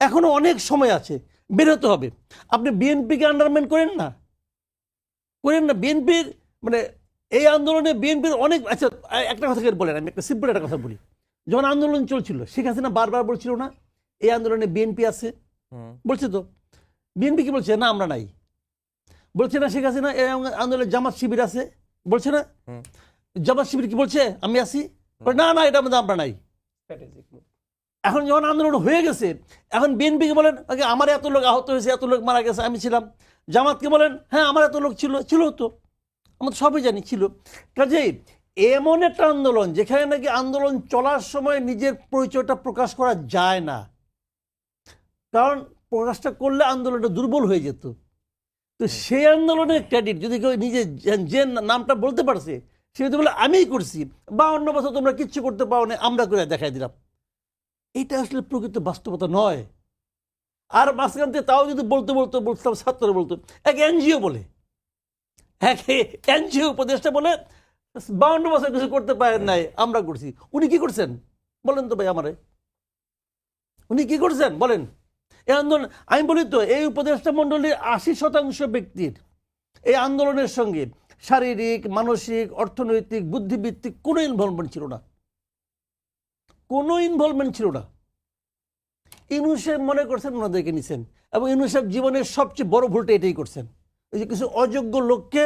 এখনো অনেক সময় আছে, বের হতে হবে। আপনি বিএনপিকে আন্ডারমাইন করেন না, বিএনপির মানে এই আন্দোলনে বিএনপির অনেক, আচ্ছা একটা কথা বলেন, আমি একটা সিম্পল একটা কথা বলি। যখন আন্দোলন চলছিল শেখ হাসিনা বারবার বলছিল না এই আন্দোলনে বিএনপি আছে, বলছে তো। বিএনপি কি বলছে? না আমরা নাই। বলছে না শেখ হাসিনা এই আন্দোলনে জামাত শিবির আছে, বলছে না? জামাত শিবির কি বলছে আমি আছি? না না, এটার মধ্যে আমরা নাই। এখন যখন আন্দোলন হয়ে গেছে, এখন বিএনপিকে বলেন আমার এত লোক আহত হয়েছে, এত লোক মারা গেছে, আমি ছিলাম। জামাতকে বলেন হ্যাঁ আমার এত লোক ছিল তো, আমরা সবই জানি ছিল। কাজেই এমন একটা আন্দোলন যেখানে নাকি আন্দোলন চলার সময় নিজের পরিচয়টা প্রকাশ করা যায় না, কারণ প্রকাশটা করলে আন্দোলনটা দুর্বল হয়ে যেত। তো সেই আন্দোলনের ক্রেডিট যদি কেউ নিজে যে নামটা বলতে পারছে সে যদি বলে আমিই করছি, 52 বছর তোমরা কিচ্ছু করতে পারো না, আমরা করে দেখাই দিলাম, এটা আসলে প্রকৃত বাস্তবতা নয়। আর মাঝখান থেকে তাও যদি বলতাম ছাত্ররা বলতো এক এনজিও বলে, এক এনজিও উপদেষ্টা বলে 52 বছর কিছু করতে পারেন নাই, আমরা করছি। উনি কি করছেন বলেন তো ভাই আমারে, উনি কি করছেন বলেন? এই আন্দোলন আমি বলি তো, এই উপদেষ্টা মণ্ডলীর 80% ব্যক্তির এই আন্দোলনের সঙ্গে শারীরিক, মানসিক, অর্থনৈতিক, বুদ্ধিবৃত্তিক কোনো ইনভলভমেন্ট ছিল না, কোনো ইনভলভমেন্ট ছিল না। ইউনূস সাহেব মনে করছেন ওনাদেরকে নিছেন, এবং ইউনূস সাহেব জীবনের সবচেয়ে বড় ভুলটা এটাই করছেন, এই যে কিছু অযোগ্য লোককে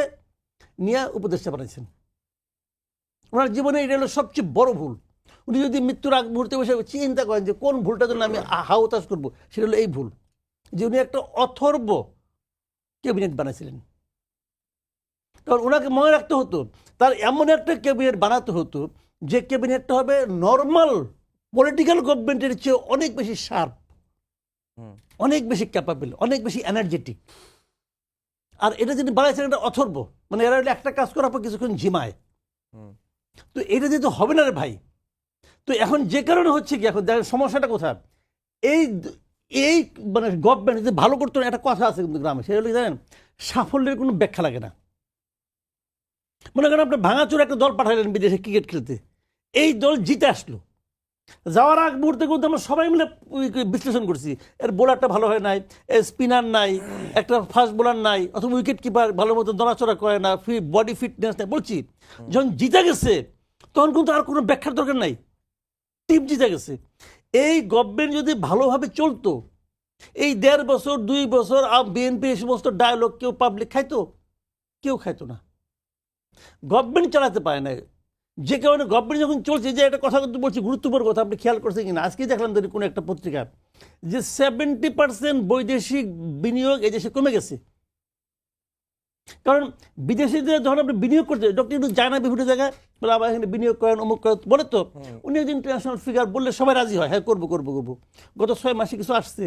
নিয়ে উপদেষ্টা বানাইছেন। ওনার জীবনে এটা হলো সবচেয়ে বড় ভুল। উনি যদি মৃত্যুর আগ মুহূর্তে বসে চিন্তা করেন যে কোন ভুলটা জন্য আমি হাওতাশ করবো, সেটা হলো এই ভুল যে উনি একটা অথর্ব ক্যাবিনেট বানাইছিলেন। কারণ ওনাকে মনে রাখতে হতো তার এমন একটা ক্যাবিনেট বানাতে হতো যে ক্যাবিনেটটা হবে নর্মাল পলিটিক্যাল গভর্নমেন্টের চেয়ে অনেক বেশি শার্প, অনেক বেশি ক্যাপাবল, অনেক বেশি এনার্জেটিক। আর এটা যদি বানাইছেন এটা অথর্ব, মানে এরা একটা কাজ করার পর কিছুক্ষণ ঝিমায়। তো এটা যেহেতু হবে না রে ভাই, তো এখন যে কারণে হচ্ছে কি, এখন দেখেন সমস্যাটা কোথায়। এই এই মানে গভর্নমেন্ট যদি ভালো করতো না, একটা কথা আছে কিন্তু গ্রামে, সেটা হলে জানেন সাফল্যের কোনো ব্যাখ্যা লাগে না। মনে করেন আপনি ভাঙাচোর একটা দল পাঠালেন বিদেশে ক্রিকেট খেলতে, এই দল জিতে আসলো, যাওয়ার আগ মুহূর্তে কিন্তু আমরা সবাই মিলে বিশ্লেষণ করছি এর বোলারটা ভালো হয় নাই, এর স্পিনার নাই, একটা ফাস্ট বোলার নাই, অথবা উইকেট কিপার ভালো মতো নড়াচড়া করে না, বডি ফিটনেস নাই, বলছি যখন জিতে গেছে তখন কিন্তু আর কোনো ব্যাখ্যার দরকার নাই, টিম জিতে গেছে। এই গভর্নমেন্ট যদি ভালোভাবে চলতো, এই 1.5 বছর 2 বছর বিএনপি এই সমস্ত ডায়লগ কেউ পাবলিক খাইতো? কেউ খাইতো না। গভর্নমেন্ট চালাতে পারে না, যে কারণে গভর্নমেন্ট যখন চলছে, যে একটা কথা কিন্তু বলছি গুরুত্বপূর্ণ কথা, আপনি খেয়াল করছেন কিনা, আজকেই দেখলাম ধরি কোনো একটা পত্রিকা যে 70% বৈদেশিক বিনিয়োগ এই দেশে কমে গেছে। কারণ বিদেশিদের যখন আপনি বিনিয়োগ করতে, ডক্টর ইউনূস যায় না বিভিন্ন জায়গায়, বলে আবার এখানে বিনিয়োগ করেন, অমুক করেন, বলে তো উনি একজন ইন্টারন্যাশনাল ফিগার, বললে সবাই রাজি হয়, হ্যাঁ করবো করবো করবো। গত 6 মাসে কিছু আসছে,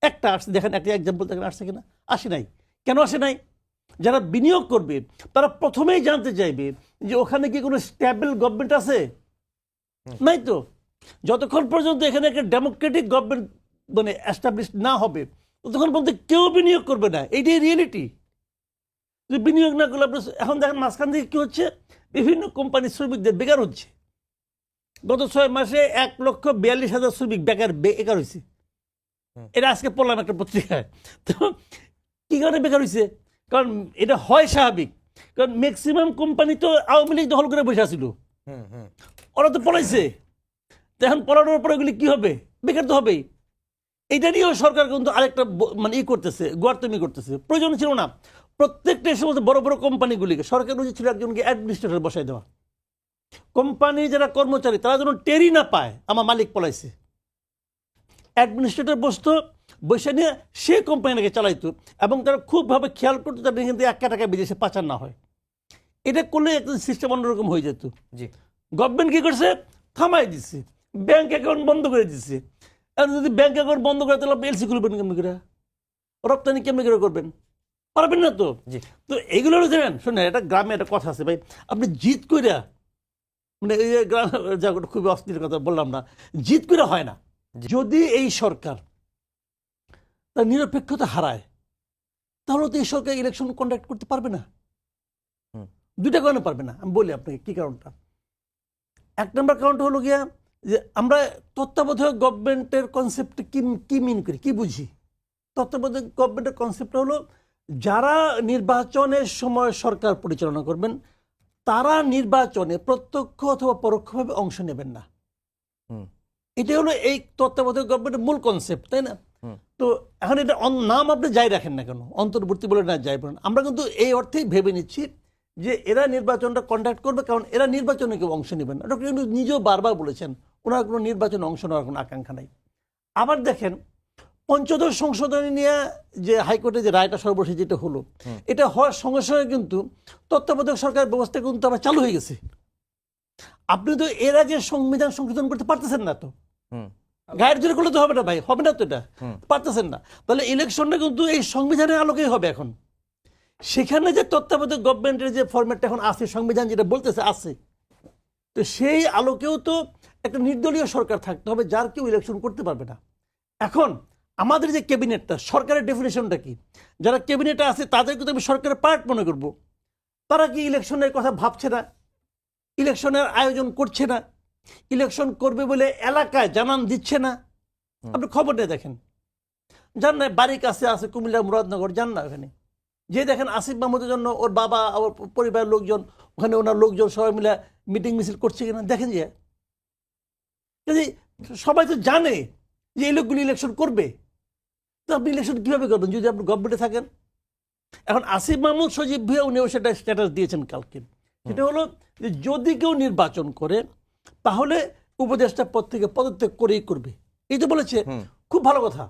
একটা আসছে, দেখেন একটা এক্সাম্পল দেখেন আসছে কিনা, আসে নাই। কেন আসে নাই? যারা বিনিয়োগ করবে তারা প্রথমেই জানতে চাইবে যে ওখানে কি কোনো স্টেবল গভর্নমেন্ট আছে, নাই তো। যতক্ষণ পর্যন্ত এখানে একটা ডেমোক্রেটিক গভর্নমেন্ট মানে এস্টাবলিশ না হবে ততক্ষণ পর্যন্ত কেউ বিনিয়োগ করবে না, এইটাই রিয়েলিটি। বিনিয়োগ না করলে এখন দেখেন মাঝখান থেকে কি হচ্ছে, বিভিন্ন কোম্পানি শ্রমিকদের বেকার হচ্ছে। গত 6 মাসে 1,42,000 শ্রমিক বেকার হয়েছে, এটা আজকে পড়লাম একটা পত্রিকায়। তো কি কারণে বেকার হয়েছে? কারণ এটা হয় স্বাভাবিক, কারণ ম্যাক্সিমাম কোম্পানি তো আওয়ামী লীগ দখল করে বসে আছিল, ওরা তো পলাইছে। তো এখন পলানোর পরে এগুলি কি হবে? বেকার তো হবেই। এটা নিয়েও সরকার কিন্তু আরেকটা মানে করতেছে, গোয়ার্তমি করতেছে, প্রয়োজন ছিল না। প্রত্যেকটা সমস্ত বড় বড় কোম্পানিগুলিকে সরকার উচিত ছিল একজনকে অ্যাডমিনিস্ট্রেটর বসাই দেওয়া। কোম্পানি যারা কর্মচারী তারা যেন টেরি না পায় আমার মালিক পলাইছে, অ্যাডমিনিস্ট্রেটর বসতো, বসে নিয়ে সে কোম্পানিটাকে চালাইতো, এবং তারা খুবভাবে খেয়াল করতো যাতে কিন্তু 1 টাকা বিদেশে পাচার না হয়। এটা করলে একটা সিস্টেম অন্যরকম হয়ে যেত। জি, গভর্নমেন্ট কি করছে? থামাই দিচ্ছে, ব্যাংক অ্যাকাউন্ট বন্ধ করে দিচ্ছে। আর যদি ব্যাংক অ্যাকাউন্ট বন্ধ করে তাহলে এলসি খুলবেন কেমনি করে, রপ্তানি কেমনি করে করবেন? পারবেন না তো। তো এইগুলো দেখেন, শোনেন এটা গ্রামে একটা কথা আছে ভাই, আপনি জিত কইরা মানে এই গ্রাম যা খুবই অস্থির কথা বললাম না, জিত করে হয় না। যদি এই সরকার তার নিরপেক্ষতা হারায় তাহলে তো এই সরকার ইলেকশন কন্ডাক্ট করতে পারবে না। 2টা কারণে পারবে না, আমি বলি আপনাকে কি কারণটা। 1 নম্বর কারণটা হলো গিয়া যে আমরা তত্ত্বাবধায়ক গভর্নমেন্টের কনসেপ্টে কি মিন করি, কি বুঝি। তত্ত্বাবধায়ক গভর্নমেন্টের কনসেপ্টটা হলো যারা নির্বাচনের সময় সরকার পরিচালনা করবেন তারা নির্বাচনে প্রত্যক্ষ অথবা পরোক্ষভাবে অংশ নেবেন না। এটা হলো এই তত্ত্বাবধায়ক গভর্নমেন্টের মূল কনসেপ্ট, তাই না? তো এখন এটা নাম আপনি যাই রাখেন না কেন, অন্তর্বর্তী বলে না যাই বলেন, আমরা কিন্তু এই অর্থেই ভেবে নিচ্ছি যে এরা নির্বাচনটা কন্ডাক্ট করবে, কারণ এরা নির্বাচনে কেউ অংশ নেবেন না। ডক্টর ইউনূস নিজেও বারবার বলেছেন ওনার কোনো নির্বাচনে অংশ নেওয়ার কোনো আকাঙ্ক্ষা নাই। আবার দেখেন পঞ্চদশ সংশোধনী নিয়ে যে হাইকোর্টে যে রায়টা সর্বশেষ যেটা হলো, এটা হওয়ার সঙ্গে সঙ্গে কিন্তু তত্ত্বাবধায়ক সরকার ব্যবস্থা কিন্তু আবার চালু হয়ে গেছে। আপনি তো এর আগে সংবিধান সংশোধন করতে পারতেছেন না, তো গায়ের জোরে করলে তো হবে না ভাই, হবে না তো, এটা পারতেছেন না। তাহলে ইলেকশনটা কিন্তু এই সংবিধানের আলোকেই হবে এখন। সেখানে যে তত্ত্বাবধায়ক গভর্নমেন্টের যে ফরম্যাটটা এখন আছে, সংবিধান যেটা বলতেছে আছে, তো সেই আলোকেও তো একটা নির্দলীয় সরকার থাকতে হবে, যার কেউ ইলেকশন করতে পারবে না। এখন আমাদের যে ক্যাবিনেটটা, সরকারের ডেফিনেশনটা কি? যারা ক্যাবিনেটে আছে তাদেরকে তো আমি সরকারের পার্ট মনে করব। তারা কি ইলেকশনের কথা ভাবছে না, ইলেকশনের আয়োজন করছে না, ইলেকশন করবে বলে এলাকায় জানান দিচ্ছে না? আপনি খবর নিয়ে দেখেন, যান না বাড়ির কাছে আছে কুমিল্লা মুরাদনগর, যান না ওখানে, যে দেখেন আসিফ মাহমুদের জন্য ওর বাবা ওর পরিবারের লোকজন, ওখানে ওনার লোকজন সবাই মিলে মিটিং মিছিল করছে কিনা দেখেন। যে সবাই তো জানে যে এই লোকগুলি ইলেকশন করবে, তো আপনি ইলেকশন কীভাবে করবেন যদি আপনি গভর্নমেন্টে থাকেন? এখন আসিফ মাহমুদ সজীব ভুঁইয়া উনিও সেটা স্ট্যাটাস দিয়েছেন কালকে, সেটা হলো যে যদি কেউ নির্বাচন করে তাহলে উপদেষ্টা পদ থেকে পদত্যাগ করেই করবে, এই তো বলেছে। খুব ভালো কথা।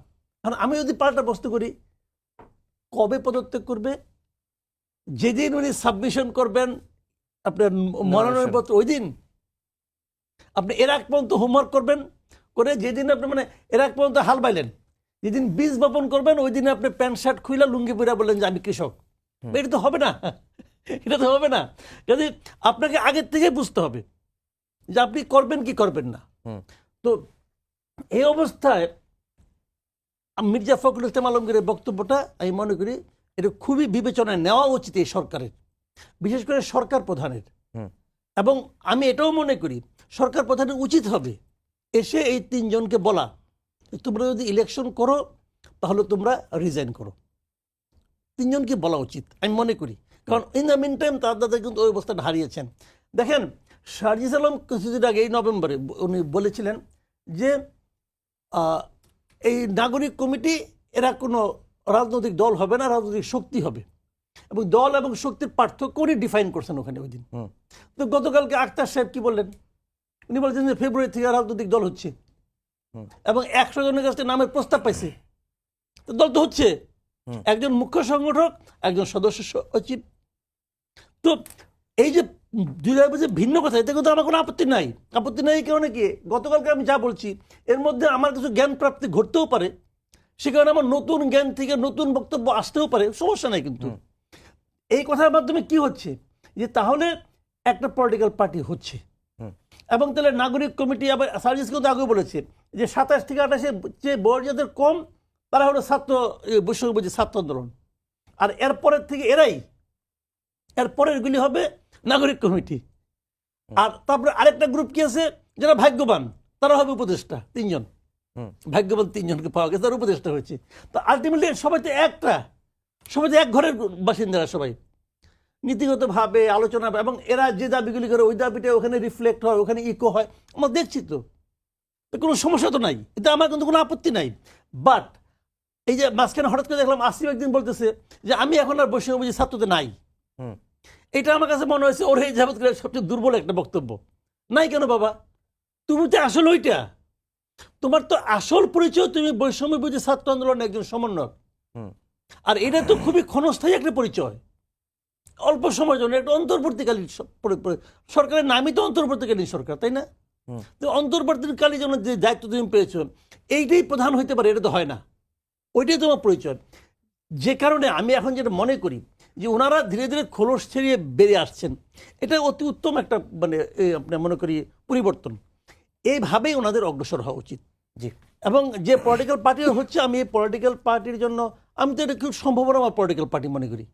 কারণ আমি যদি পাল্টা প্রশ্ন করি, কবে পদত্যাগ করবে? যেদিন উনি সাবমিশন করবেন আপনার মনোনয়নপত্র, ওই দিন? আপনি এর আগ পর্যন্ত হোমওয়ার্ক করবেন, করে যেদিন আপনি মানে এর আগ পর্যন্ত হাল বাইলেন, যেদিন বীজ বপন করবেন ওই দিনে আপনি প্যান্ট শার্ট খুইলা লুঙ্গি পরে বললেন যে আমি কৃষক, এটা তো হবে না, এটা তো হবে না। যদি আপনাকে আগের থেকে বুঝতে হবে যে আপনি করবেন কি করবেন না। তো এই অবস্থায় মির্জা ফখরুল ইসলাম আলমগীরের বক্তব্যটা আমি মনে করি এটা খুবই বিবেচনায় নেওয়া উচিত এই সরকারের, বিশেষ করে সরকার প্রধানের। এবং আমি এটাও মনে করি সরকার প্রধানের উচিত হবে এসে এই তিনজনকে বলা, তোমরা যদি ইলেকশন করো তাহলে তোমরা রিজাইন করো। তিনজনকে বলা উচিত আমি মনে করি, কারণ ইন দ্য মিন টাইম তার দাদা কিন্তু ওই অবস্থাটা হারিয়েছেন। দেখেন শারজিস আলম কিছুদিন আগে এই নভেম্বরে উনি বলেছিলেন যে এই নাগরিক কমিটি এরা কোনো রাজনৈতিক দল হবে না, রাজনৈতিক শক্তি হবে, এবং দল এবং শক্তির পার্থক্য উনি ডিফাইন করছেন ওখানে ওই দিন। তো গতকালকে আক্তার সাহেব কি বললেন? উনি বলেছেন যে ফেব্রুয়ারি থেকে রাজনৈতিক দল হচ্ছে এবং 100 জনের কাছে নামের প্রস্তাব পাইছে। তো দল তো হচ্ছে, একজন মুখ্য সংগঠক, একজন সদস্য সচিব। তো এই যে দুই ভিন্ন কথা, এতে কিন্তু আমার কোনো আপত্তি নাই। আপত্তি নাই কারণে কি, গতকালকে আমি যা বলছি এর মধ্যে আমার কিছু জ্ঞান প্রাপ্তি ঘটতেও পারে, সে কারণে আমার নতুন জ্ঞান থেকে নতুন বক্তব্য আসতেও পারে, সমস্যা নাই। কিন্তু এই কথার মাধ্যমে কি হচ্ছে যে তাহলে একটা পলিটিক্যাল পার্টি হচ্ছে, এবং তাহলে নাগরিক কমিটি আবার সার্ভিস কিন্তু আগে বলেছে যে 27 থেকে 28 যে বয়স যাদের কম তারা হলো ছাত্র বৈষম্য ছাত্র আন্দোলন, আর এরপরের থেকে এরপরেরগুলি হবে নাগরিক কমিটি। আর তারপরে আরেকটা গ্রুপ কি আছে যারা ভাগ্যবান, তারা হবে উপদেষ্টা। তিনজন ভাগ্যবান, তিনজনকে পাওয়া গেছে, তারা উপদেষ্টা হয়েছে। তো আলটিমেটলি সবাই তো এক ঘরের বাসিন্দারা, সবাই নীতিগতভাবে আলোচনা, এবং এরা যে দাবিগুলি করে ওই দাবিটা ওখানে রিফ্লেক্ট হয়, ওখানে ইকো হয়, আমরা দেখছি। তো কোনো সমস্যা তো নাই, এতে আমার কিন্তু কোনো আপত্তি নাই। বাট এই যে মাঝখানে হঠাৎ করে দেখলাম আসিফ একদিন বলতেছে যে আমি এখন আর বৈষম্য ছাত্রতে নাই, এটা আমার কাছে মনে হয়েছে ওর এই যাবৎ সবচেয়ে দুর্বল একটা বক্তব্য। নাই কেন বাবা? তুমি তো আসল ওইটা, তোমার তো আসল পরিচয় তুমি বৈষম্য ছাত্র আন্দোলনের একজন সমন্বয়ক, আর এটা তো খুবই ক্ষণস্থায়ী একটা পরিচয়, অল্প সময়ের জন্য একটা অন্তর্বর্তীকালীন সরকারের নামই তো অন্তর্বর্তীকালীন সরকার, তাই না? তো অন্তর্বর্তীকালীন জন্য যে দায়িত্ব তুমি পেয়েছ এইটাই প্রধান হইতে পারে, এটা তো হয় না, ওইটাই তোমার পরিচয়। যে কারণে আমি এখন যেটা মনে করি যে ওনারা ধীরে ধীরে খোলস ছেড়িয়ে বেরিয়ে আসছেন, এটা অতি উত্তম একটা মানে আপনি মনে করি পরিবর্তন। এইভাবেই ওনাদের অগ্রসর হওয়া উচিত। জি, এবং যে পলিটিক্যাল পার্টি হচ্ছে, আমি এই পলিটিক্যাল পার্টির জন্য আমি তো এটা খুব সম্ভাবনা আমার পলিটিক্যাল পার্টি মনে করি।